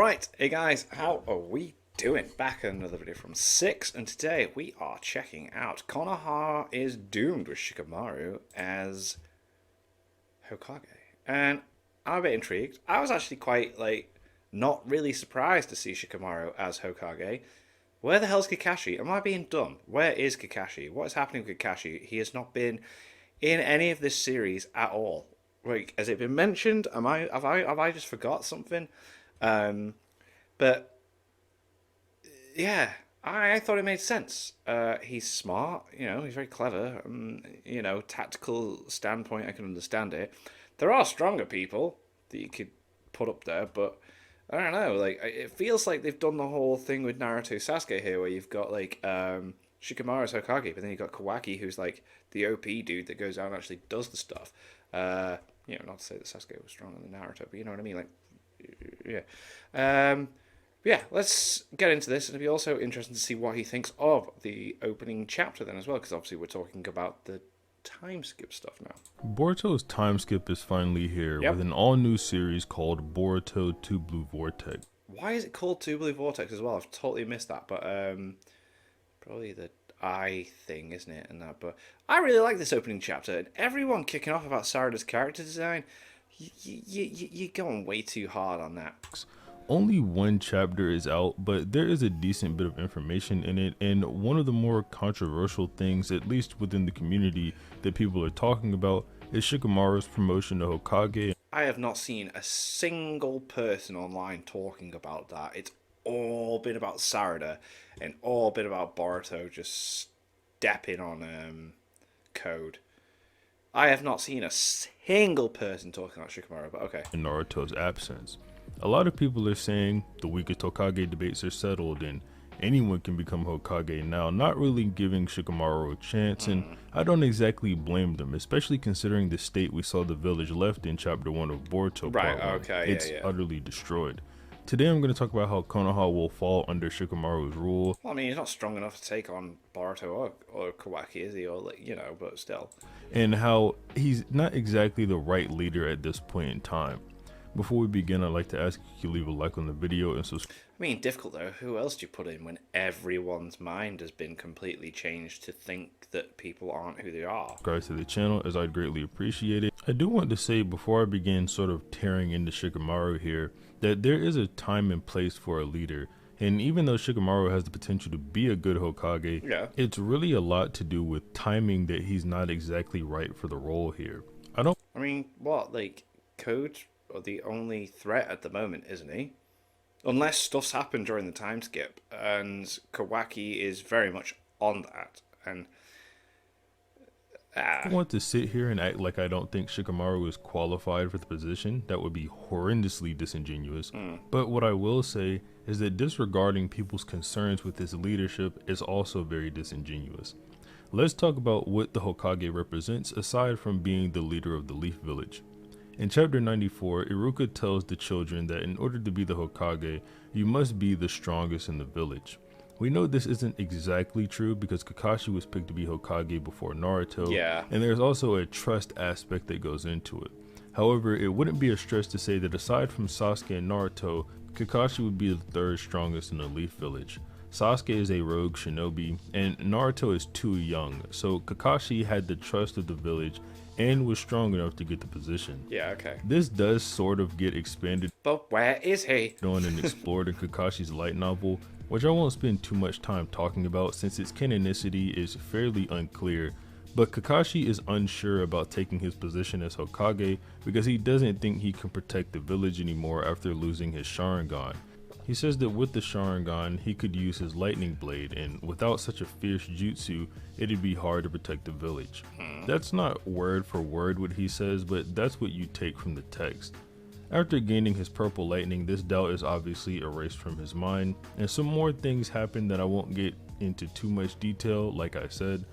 Right, hey guys, how are we doing? Back at another video from 6, and today we are checking out Konoha is doomed with Shikamaru as Hokage. And I'm a bit intrigued. I was actually quite, not really surprised to see Shikamaru as Hokage. Where the hell's Kakashi? Am I being dumb? Where is Kakashi? What is happening with Kakashi? He has not been in any of this series at all. Like, has it been mentioned? Have I just forgot something? But yeah, I thought it made sense. He's smart, he's very clever. Tactical standpoint, I can understand it. There are stronger people that you could put up there, but I don't know. Like, it feels like they've done the whole thing with Naruto Sasuke here, where you've got Shikamaru's Hokage, but then you've got Kawaki, who's like the OP dude that goes out and actually does the stuff. Not to say that Sasuke was stronger than Naruto, but you know what I mean. Like, yeah. Yeah, let's get into this, and it'll be also interesting to see what he thinks of the opening chapter then as well, because obviously we're talking about the time skip stuff now. Boruto's time skip is finally here with an all-new series called Boruto 2 Blue Vortex. Why is it called 2 Blue Vortex as well? I've totally missed that, but probably the eye thing, isn't it? And that, but I really like this opening chapter, and everyone kicking off about Sarada's character design. You're going way too hard on that. Only one chapter is out, but there is a decent bit of information in it, and one of the more controversial things, at least within the community, that people are talking about is Shikamaru's promotion to Hokage. I have not seen a single person online talking about that. It's all been about Sarada, and all been about Boruto just stepping on code. I have not seen a single person talking about Shikamaru, but okay. In Naruto's absence. A lot of people are saying the weakest Hokage debates are settled and anyone can become Hokage now, not really giving Shikamaru a chance, and I don't exactly blame them, especially considering the state we saw the village left in chapter 1 of Boruto. Right, okay, it's utterly destroyed. Today I'm going to talk about how Konoha will fall under Shikamaru's rule. Well, I mean, he's not strong enough to take on Boruto or Kawaki, is he? Or, but still. And how he's not exactly the right leader at this point in time. Before we begin, I'd like to ask if you leave a like on the video and subscribe. I mean, difficult though. Who else do you put in when everyone's mind has been completely changed to think that people aren't who they are? Subscribe to the channel, as I'd greatly appreciate it. I do want to say before I begin sort of tearing into Shikamaru here, that there is a time and place for a leader. And even though Shikamaru has the potential to be a good Hokage, it's really a lot to do with timing that he's not exactly right for the role here. Code are the only threat at the moment, isn't he? Unless stuff's happened during the time skip, and Kawaki is very much on that. And I don't want to sit here and act like I don't think Shikamaru is qualified for the position. That would be horrendously disingenuous. But what I will say is that disregarding people's concerns with his leadership is also very disingenuous. Let's talk about what the Hokage represents aside from being the leader of the Leaf Village. In chapter 94, Iruka tells the children that in order to be the Hokage, you must be the strongest in the village. We know this isn't exactly true because Kakashi was picked to be Hokage before Naruto, and there's also a trust aspect that goes into it. However, it wouldn't be a stretch to say that aside from Sasuke and Naruto, Kakashi would be the third strongest in the Leaf Village. Sasuke is a rogue shinobi, and Naruto is too young, so Kakashi had the trust of the village and was strong enough to get the position. This does sort of get expanded, but where is he? On and explored in Kakashi's light novel, which I won't spend too much time talking about since its canonicity is fairly unclear, but Kakashi is unsure about taking his position as Hokage because he doesn't think he can protect the village anymore after losing his Sharingan. He says that with the Sharingan, he could use his lightning blade, and without such a fierce jutsu, it'd be hard to protect the village. That's not word for word what he says, but that's what you take from the text. After gaining his purple lightning, this doubt is obviously erased from his mind, and some more things happen that I won't get into too much detail, like I said.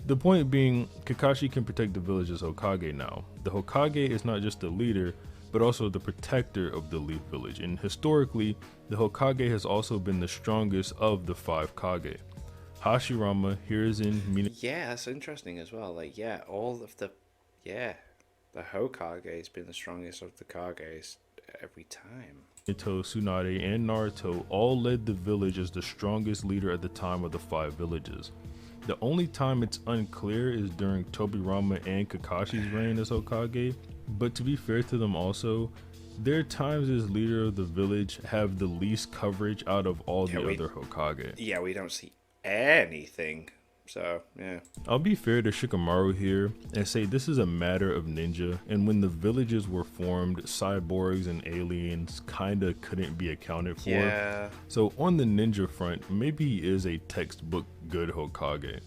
The point being, Kakashi can protect the village as Hokage now. The Hokage is not just the leader, but also the protector of the Leaf Village, and historically, the Hokage has also been the strongest of the 5 Kage. Hashirama, Hiruzen, Mina... Yeah, that's interesting as well. The Hokage has been the strongest of the Kages every time. Ito, Tsunade, and Naruto all led the village as the strongest leader at the time of the 5 villages. The only time it's unclear is during Tobirama and Kakashi's reign as Hokage, but to be fair to them also, their times as leader of the village have the least coverage out of all the other Hokage. Yeah, we don't see anything. So, yeah. I'll be fair to Shikamaru here and say this is a matter of ninja, and when the villages were formed, cyborgs and aliens kinda couldn't be accounted for. Yeah. So on the ninja front, maybe he is a textbook good Hokage.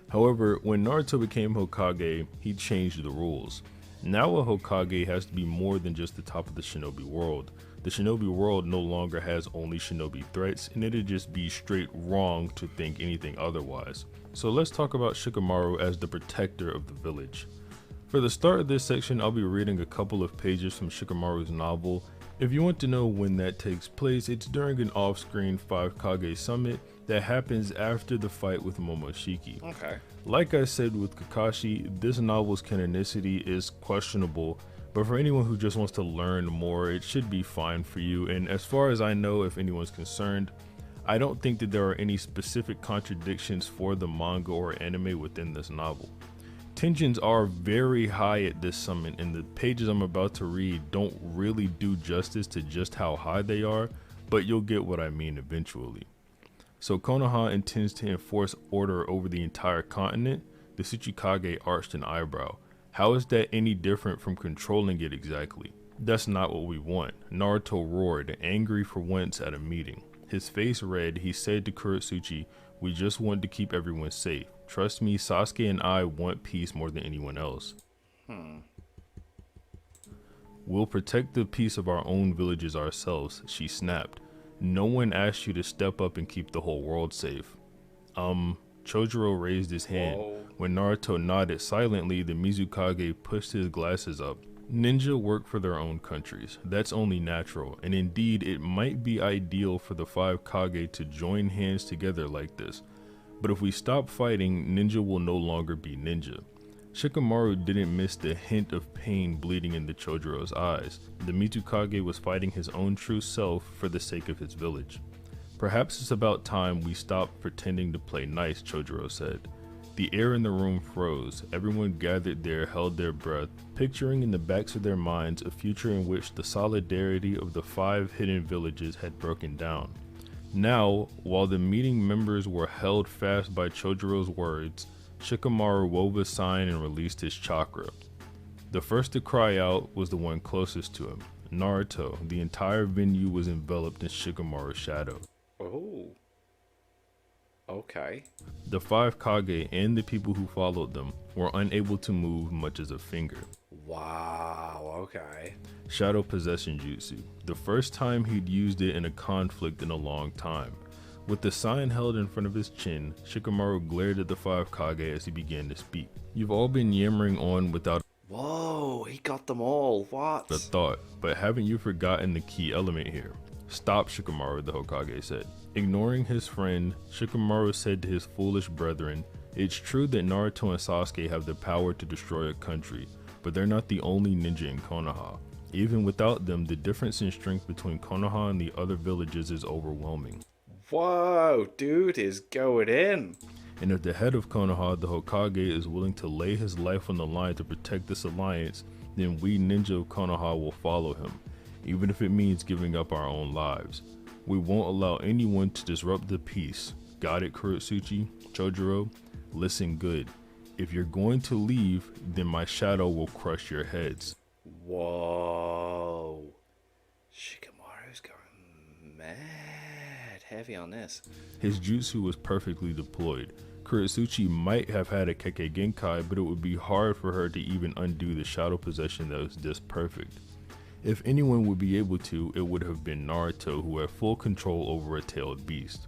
However, when Naruto became Hokage, he changed the rules. Now a Hokage has to be more than just the top of the shinobi world. The shinobi world no longer has only shinobi threats, and it'd just be straight wrong to think anything otherwise. So let's talk about Shikamaru as the protector of the village. For the start of this section, I'll be reading a couple of pages from Shikamaru's novel. If you want to know when that takes place, it's during an off-screen 5 Kage summit that happens after the fight with Momoshiki. Okay. Like I said with Kakashi, this novel's canonicity is questionable, but for anyone who just wants to learn more, it should be fine for you. And as far as I know, if anyone's concerned, I don't think that there are any specific contradictions for the manga or anime within this novel. Tensions are very high at this summit, and the pages I'm about to read don't really do justice to just how high they are, but you'll get what I mean eventually. So Konoha intends to enforce order over the entire continent. The Tsuchikage arched an eyebrow. How is that any different from controlling it exactly? That's not what we want. Naruto roared, angry for once at a meeting. His face red, he said to Kuretsuchi, "We just want to keep everyone safe. Trust me, Sasuke and I want peace more than anyone else. We'll protect the peace of our own villages ourselves," she snapped. "No one asked you to step up and keep the whole world safe." Chojuro raised his hand. Whoa. When Naruto nodded silently, the Mizukage pushed his glasses up. Ninja work for their own countries. That's only natural, and indeed it might be ideal for the 5 Kage to join hands together like this. But if we stop fighting, ninja will no longer be ninja. Shikamaru didn't miss the hint of pain bleeding into Chojiro's eyes. The Mizukage was fighting his own true self for the sake of his village. "Perhaps it's about time we stopped pretending to play nice," Chojiro said. The air in the room froze. Everyone gathered there held their breath, picturing in the backs of their minds a future in which the solidarity of the 5 hidden villages had broken down. Now, while the meeting members were held fast by Chojiro's words, Shikamaru wove a sign and released his chakra. The first to cry out was the one closest to him, Naruto. The entire venue was enveloped in Shikamaru's shadow. Oh. Okay. The 5 Kage and the people who followed them were unable to move much as a finger. Wow. Okay. Shadow possession jutsu, the first time he'd used it in a conflict in a long time. With the sign held in front of his chin, Shikamaru glared at the 5 Kage as he began to speak. "You've all been yammering on without Whoa, he got them all. What? a thought, but haven't you forgotten the key element here?" "Stop, Shikamaru," the Hokage said. Ignoring his friend, Shikamaru said to his foolish brethren, "It's true that Naruto and Sasuke have the power to destroy a country, but they're not the only ninja in Konoha. Even without them, the difference in strength between Konoha and the other villages is overwhelming. Whoa, dude is going in. And if the head of Konoha, the Hokage, is willing to lay his life on the line to protect this alliance, then we ninja of Konoha will follow him, even if it means giving up our own lives. We won't allow anyone to disrupt the peace. Got it, Kuretsuchi? Chojiro? Listen good. If you're going to leave, then my shadow will crush your heads." Whoa. Shikamaru's going mad heavy on this. His jutsu was perfectly deployed. Kuretsuchi might have had a Kekkei Genkai, but it would be hard for her to even undo the shadow possession that was this perfect. If anyone would be able to, it would have been Naruto, who had full control over a tailed beast.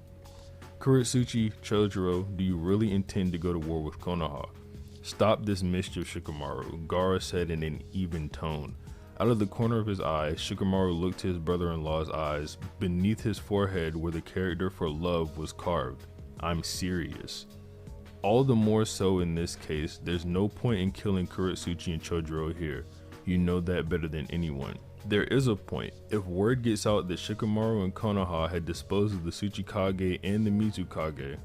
"Kuretsuchi, Chojiro, do you really intend to go to war with Konoha?" "Stop this mischief, Shikamaru," Gaara said in an even tone. Out of the corner of his eye, Shikamaru looked to his brother-in-law's eyes, beneath his forehead where the character for love was carved. "I'm serious." All the more so in this case, there's no point in killing Kuretsuchi and Chojiro here. You know that better than anyone. There is a point. If word gets out that Shikamaru and Konoha had disposed of the Tsuchikage and the Mizukage,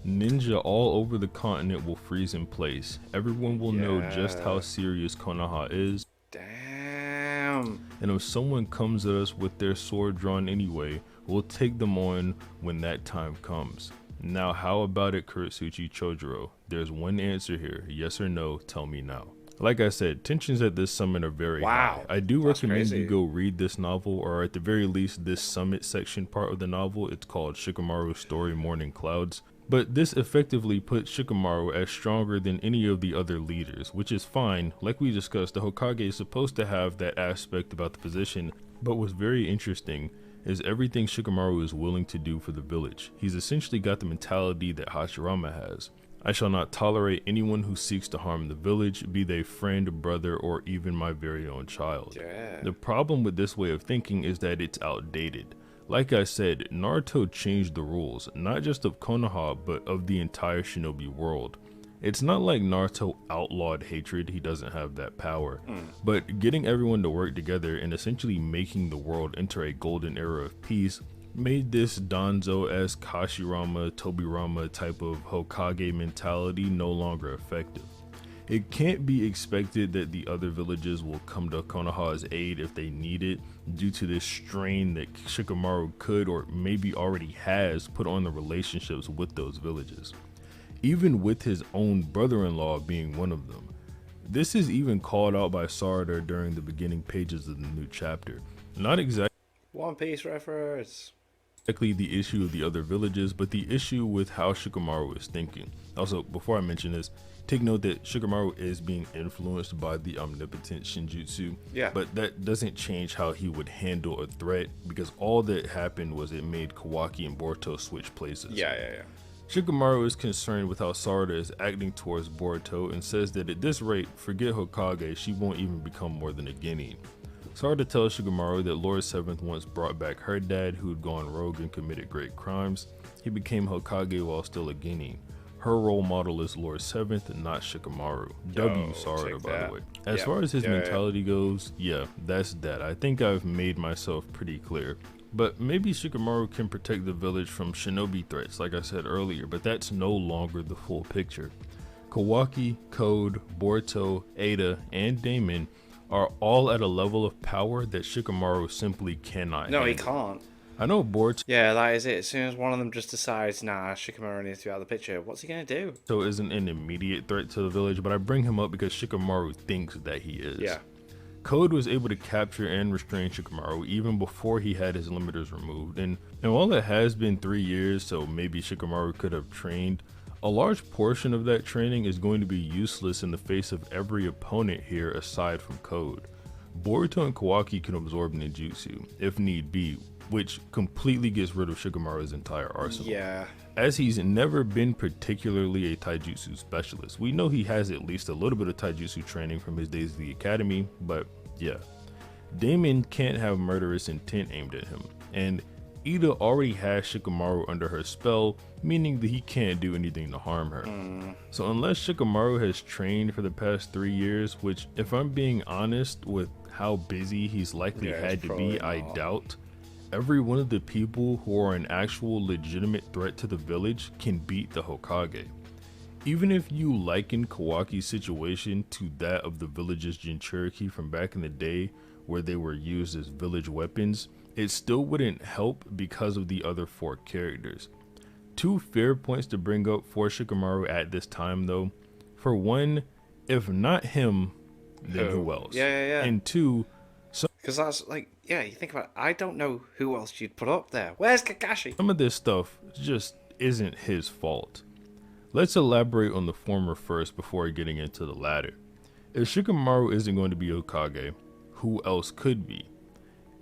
ninja all over the continent will freeze in place. Everyone will know just how serious Konoha is. Damn. And if someone comes at us with their sword drawn anyway, we'll take them on when that time comes. Now how about it, Kuretsuchi Chojuro? There's one answer here, yes or no, tell me now. Like I said, tensions at this summit are very high. I do recommend you go read this novel, or at the very least this summit section part of the novel. It's called Shikamaru's Story Morning Clouds. But this effectively puts Shikamaru as stronger than any of the other leaders, which is fine. Like we discussed, the Hokage is supposed to have that aspect about the position, but what's very interesting is everything Shikamaru is willing to do for the village. He's essentially got the mentality that Hashirama has. I shall not tolerate anyone who seeks to harm the village, be they friend, brother, or even my very own child. The problem with this way of thinking is that it's outdated. Like I said, Naruto changed the rules, not just of Konoha, but of the entire shinobi world. It's not like Naruto outlawed hatred, he doesn't have that power, but getting everyone to work together and essentially making the world enter a golden era of peace made this Danzo-esque Hashirama, Tobirama type of Hokage mentality no longer effective. It can't be expected that the other villages will come to Konoha's aid if they need it, due to this strain that Shikamaru could or maybe already has put on the relationships with those villages, even with his own brother-in-law being one of them. This is even called out by Sarada during the beginning pages of the new chapter. Not exactly One Piece reference. The issue of the other villages, but the issue with how Shikamaru is thinking. Also, before I mention this, take note that Shikamaru is being influenced by the omnipotent Shinjutsu, but that doesn't change how he would handle a threat, because all that happened was it made Kawaki and Boruto switch places. Shikamaru is concerned with how Sarada is acting towards Boruto and says that at this rate, forget Hokage, she won't even become more than a Genin. Sarada tells Shikamaru that Lord Seventh once brought back her dad, who had gone rogue and committed great crimes. He became Hokage while still a Genin. Her role model is Lord Seventh, not Shikamaru. W Sarada, by the way. As far as his mentality goes, that's that. I think I've made myself pretty clear. But maybe Shikamaru can protect the village from shinobi threats, like I said earlier, but that's no longer the full picture. Kawaki, Code, Boruto, Ada, and Damon are all at a level of power that Shikamaru simply cannot handle. He can't. I know Boruto that is it. As soon as one of them just decides, nah, Shikamaru needs to be out of the picture, what's he going to do? So isn't an immediate threat to the village, but I bring him up because Shikamaru thinks that he is. Code was able to capture and restrain Shikamaru even before he had his limiters removed, and while it has been 3 years, so maybe Shikamaru could have trained, a large portion of that training is going to be useless in the face of every opponent here aside from Code. Boruto and Kawaki can absorb ninjutsu, if need be, which completely gets rid of Shikamaru's entire arsenal. As he's never been particularly a taijutsu specialist. We know he has at least a little bit of taijutsu training from his days at the academy, but Damon can't have murderous intent aimed at him, and Ida already has Shikamaru under her spell, meaning that he can't do anything to harm her. So unless Shikamaru has trained for the past 3 years, which if I'm being honest with how busy he's likely had to be, I doubt, every one of the people who are an actual legitimate threat to the village can beat the Hokage. Even if you liken Kawaki's situation to that of the village's Jinchuriki from back in the day where they were used as village weapons, it still wouldn't help because of the other 4 characters. 2 fair points to bring up for Shikamaru at this time though. For one, if not him, then who else? And 2, because that's like, you think about it, I don't know who else you'd put up there. Where's Kakashi? Some of this stuff just isn't his fault. Let's elaborate on the former first before getting into the latter. If Shikamaru isn't going to be Hokage, who else could be?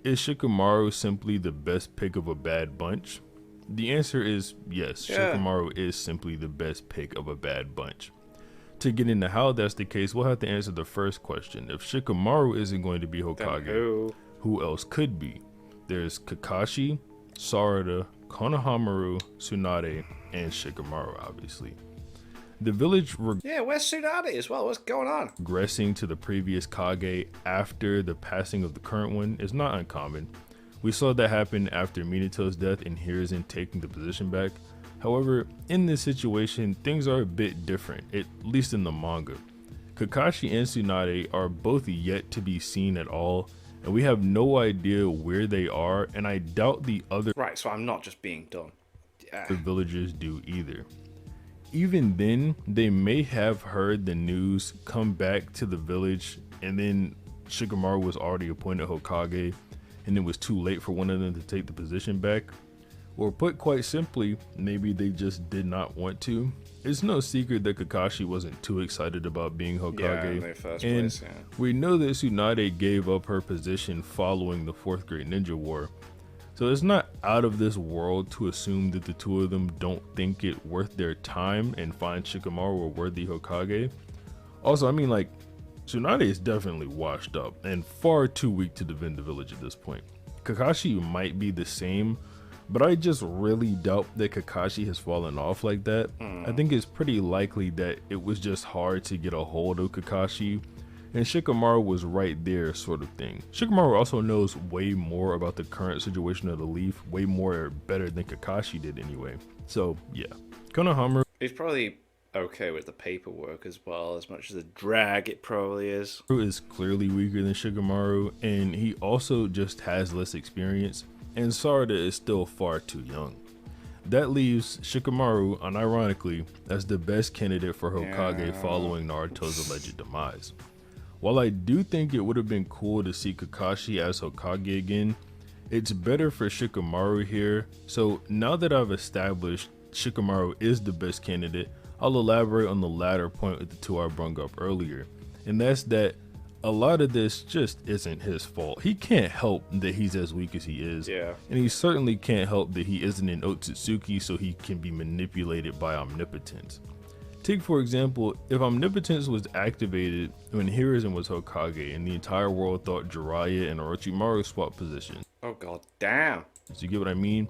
Is Shikamaru simply the best pick of a bad bunch? The answer is yes, Shikamaru is simply the best pick of a bad bunch. To get into how that's the case, we'll have to answer the first question. If Shikamaru isn't going to be Hokage, who else could be? There's Kakashi, Sarada, Konohamaru, Tsunade, and Shikamaru, obviously. The village Yeah, where's Tsunade as well? What's going on? regressing to the previous Kage after the passing of the current one is not uncommon. We saw that happen after Minato's death and Hiruzen taking the position back. However, in this situation, things are a bit different, at least in the manga. Kakashi and Tsunade are both yet to be seen at all, and we have no idea where they are, and I doubt the other Right, so I'm not just being dumb. villagers do either. Even then, they may have heard the news, come back to the village, and then Shikamaru was already appointed Hokage, and it was too late for one of them to take the position back. Or put quite simply, maybe they just did not want to. It's no secret that Kakashi wasn't too excited about being Hokage, Yeah, in the first and place, yeah. we know that Tsunade gave up her position following the 4th Great Ninja War. So it's not out of this world to assume that the two of them don't think it worth their time and find Shikamaru a worthy Hokage. Also, I mean, like, Tsunade is definitely washed up and far too weak to defend the village at this point. Kakashi might be the same, but I just really doubt that Kakashi has fallen off like that. I think it's pretty likely that it was just hard to get a hold of Kakashi, and Shikamaru was right there, sort of thing. Shikamaru also knows way more about the current situation of the Leaf, way more better than Kakashi did anyway. So yeah, Konoha He's probably okay with the paperwork as well, as much as a drag it probably is. is clearly weaker than Shikamaru, and he also just has less experience, and Sarada is still far too young. That leaves Shikamaru, unironically, as the best candidate for Hokage following Naruto's alleged demise. While I do think it would have been cool to see Kakashi as Hokage again, it's better for Shikamaru here. So now that I've established Shikamaru is the best candidate, I'll elaborate on the latter point with the two I brought up earlier. And that's that a lot of this just isn't his fault. He can't help that he's as weak as he is. Yeah. And he certainly can't help that he isn't an Otsutsuki, so he can be manipulated by omnipotence. Take for example, if omnipotence was activated when Hiruzen was Hokage and the entire world thought Jiraiya and Orochimaru swapped positions. Oh god damn. So you get what I mean?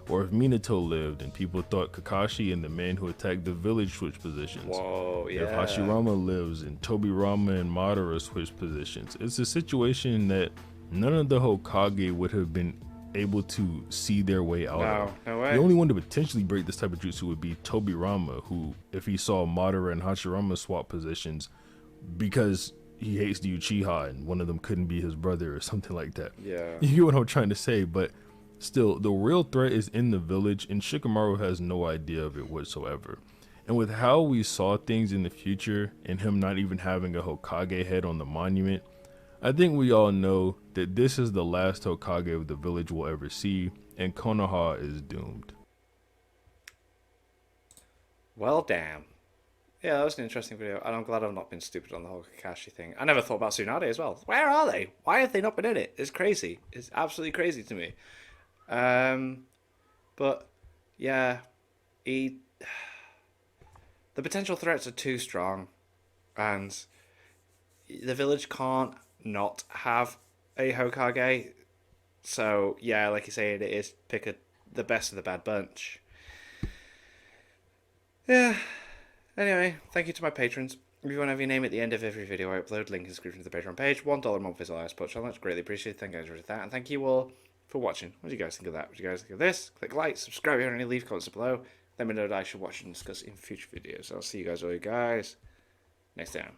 Or if Minato lived and people thought Kakashi and the man who attacked the village switched positions. Whoa, yeah. If Hashirama lives and Tobirama and Madara switched positions. It's a situation that none of the Hokage would have been able to see their way out of. No way. The only one to potentially break this type of jutsu would be Tobirama, who, if he saw Madara and Hashirama swap positions because he hates the Uchiha and one of them couldn't be his brother or something like that. Yeah. You get what I'm trying to say, but still, the real threat is in the village, and Shikamaru has no idea of it whatsoever. And with how we saw things in the future, and him not even having a Hokage head on the monument, I think we all know that this is the last Hokage of the village we'll ever see, and Konoha is doomed. Well, damn. Yeah, that was an interesting video, and I'm glad I've not been stupid on the whole Kakashi thing. I never thought about Tsunade as well. Where are they? Why have they not been in it? It's crazy. It's absolutely crazy to me. But yeah, the potential threats are too strong, and the village can't not have a Hokage. So yeah, like you say, it is pick the best of the bad bunch. Yeah. Anyway, thank you to my patrons. If you want to have your name at the end of every video I upload, link in the description to the Patreon page. $1 a month is all I support channel. That's greatly appreciated. Thank you guys for that. And thank you all for watching. What do you guys think of that? What do you guys think of this? Click like, subscribe here, and leave comments below. Let me know what I should watch and discuss in future videos. I'll see you guys all next time.